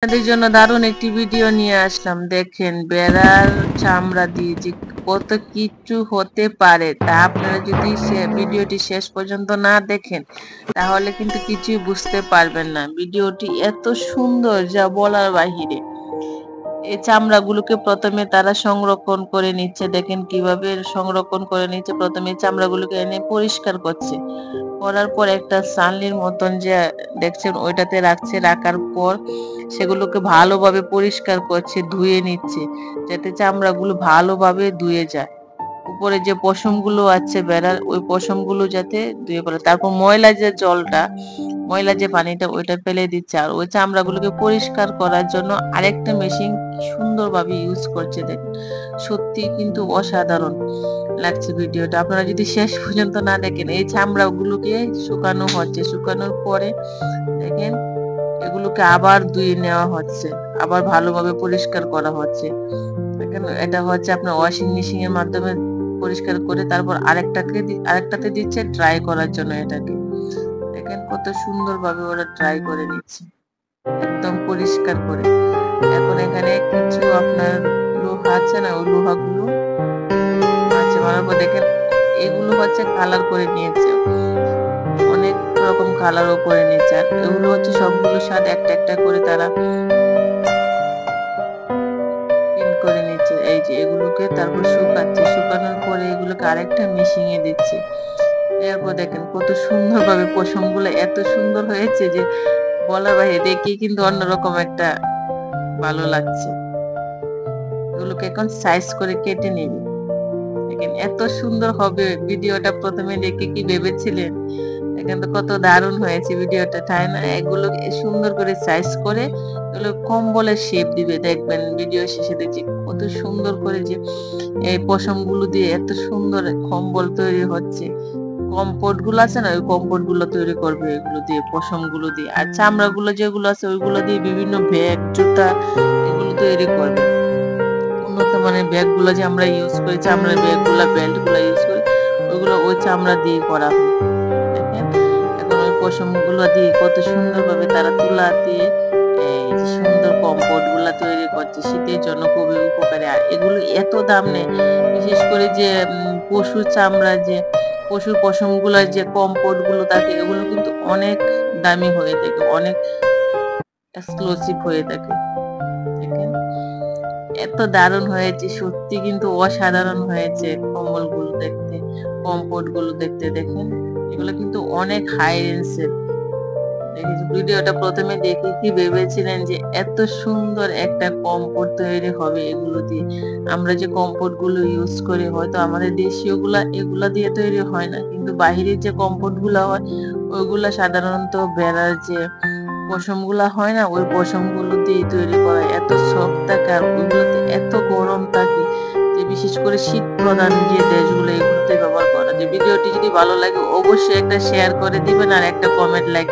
আপনাদের জন্য দারুণ একটি ভিডিও নিয়ে আসলাম। দেখেন বেড়ার চামড়া দিয়ে যে কত কিছু হতে পারে, তা আপনারা যদি ভিডিওটি শেষ পর্যন্ত না দেখেন তাহলে কিন্তু কিছুই বুঝতে পারবেন না। ভিডিওটি এত সুন্দর যা বলার বাহিরে। এই চামড়াগুলোকে প্রথমে তারা সংরক্ষণ করে নিচ্ছে। দেখেন কিভাবে সংরক্ষণ করে নিচ্ছে। প্রথমে চামড়াগুলোকে এনে পরিষ্কার করছে, করার পর একটা ছালনির মতন যে দেখছেন ওইটাতে রাখছে। রাখার পর সেগুলোকে ভালোভাবে পরিষ্কার করছে, ধুয়ে নিচ্ছে, যাতে চামড়াগুলো ভালোভাবে ধুয়ে যায়। উপরে যে পশমগুলো আছে বেড়ার, ওই পশমগুলো যাতে ধুয়ে ফেলে। তারপর ময়লা যে জলটা, ময়লা যে পানিটা, ওইটা ফেলে দিচ্ছে। আর ওই চামড়াগুলোকে পরিষ্কার করার জন্য আরেকটা মেশিন সুন্দরভাবে ইউজ করছে। দেখেন সত্যি কিন্তু অসাধারণ লাগছে ভিডিওটা। আপনারা যদি শেষ পর্যন্ত না দেখেন, এই চামড়াগুলোকে শুকানো হচ্ছে। শুকানোর পরে দেখেন এগুলোকে আবার ধুয়ে নেওয়া হচ্ছে, আবার ভালোভাবে পরিষ্কার করা হচ্ছে। দেখেন এটা হচ্ছে আপনার ওয়াশিং মেশিন এর মাধ্যমে পরিষ্কার করে তারপর আরেকটাতে দিচ্ছে ড্রাই করার জন্য। এটাকে দেখেন কত সুন্দরভাবে ওরা ড্রাই করে নিচ্ছে, একদম পরিষ্কার করে। এখন এখানে কিছু আপনার লোহা আছে না, ওই লোহাগুলো আছে মারার পর দেখেন এগুলো হচ্ছে কালার করে নিয়েছে, অনেক রকম কালারও করে নিয়েছে। আর এগুলো হচ্ছে সবগুলোর সাথে একটা একটা করে তারা প্রিন্ট করে নিচ্ছে। এই যে এগুলোকে তারপর শুকাচ্ছে, শুকানোর পরে এগুলোকে আরেকটা মেশিনে দিচ্ছে। এরপর দেখেন কত সুন্দরভাবে পশমগুলো এত সুন্দর হয়েছে যে বলার বাইরে, দেখে কিন্তু অন্যরকম একটা ভালো লাগছে। এগুলোকে এখন সাইজ করে কেটে নিবি। দেখেন এত সুন্দর হবে। ভিডিওটা প্রথমে দেখে কি ভেবেছিলেন? দেখেন তো কত দারুণ হয়েছে ভিডিওটা, তাই না? এগুলো সুন্দর করে সাইজ করে এগুলো কম্বলের শেপ দিবে। দেখবেন ভিডিও শেষে দেখছি কত সুন্দর করে যে এই পশম গুলো দিয়ে এত সুন্দর কম্বল তৈরি হচ্ছে। কম্পোর্ট গুলো আছে না, ওই কম্পোর্ট গুলো তৈরি করবে এগুলো দিয়ে, পশম গুলো দিয়ে। আর চামড়া গুলো যেগুলো আছে ওইগুলো দিয়ে বিভিন্ন ব্যাগ, জুতা এগুলো তৈরি করবে। উন্নত মানের ব্যাগ গুলো যে আমরা ইউজ করি, চামড়ার ব্যাগ গুলা, বেল্ট গুলা ইউজ করি, ওইগুলো ওই চামড়া দিয়ে করা হয়। দেখেন এখন ওই পশম গুলো দিয়ে কত সুন্দর ভাবে তারা তুলা দিয়ে এই যে সুন্দর কম্পোর্ট গুলা তৈরি করছে। শীতের জন্য খুবই উপকারী। আর এগুলো এত দাম নেই, বিশেষ করে যে পশুর চামড়া, যে পশুর পশম গুলার যে কম্পোর্ট গুলো থাকে, এগুলো কিন্তু অনেক দামি হয়ে থাকে, অনেক এক্সক্লুসিভ হয়ে থাকে। দেখেন এত দারুণ হয়েছে, সত্যি কিন্তু অসাধারণ হয়েছে কম্বলগুলো দেখতে, কম্পোর্ট গুলো দেখতে। দেখেন এগুলো কিন্তু অনেক হাই রেঞ্জের। ভিডিওটা প্রথমে দেখে কি ভেবেছিলেন যে এত সুন্দর একটা কম্পোর্ট তৈরি হবে এগুলো দিয়ে? আমরা যে কম্পোর্ট গুলো ইউজ করি হয়তো আমাদের দেশীয় গুলা এগুলা দিয়ে তৈরি হয় না, কিন্তু বাহিরের যে কম্পোর্ট গুলা হয় ওইগুলা সাধারণত বেড়ার যে পশম গুলা হয় না, ওই পশম গুলো দিয়ে তৈরি করা। এত সফট থাকে আর ওইগুলোতে এত গরম থাকে যে বিশেষ করে শীত প্রধান যে দেশগুলো এগুলোতে ব্যবহার করা যায়। ভিডিওটি যদি ভালো লাগে অবশ্যই একটা শেয়ার করে দিবেন আর একটা কমেন্ট লাইক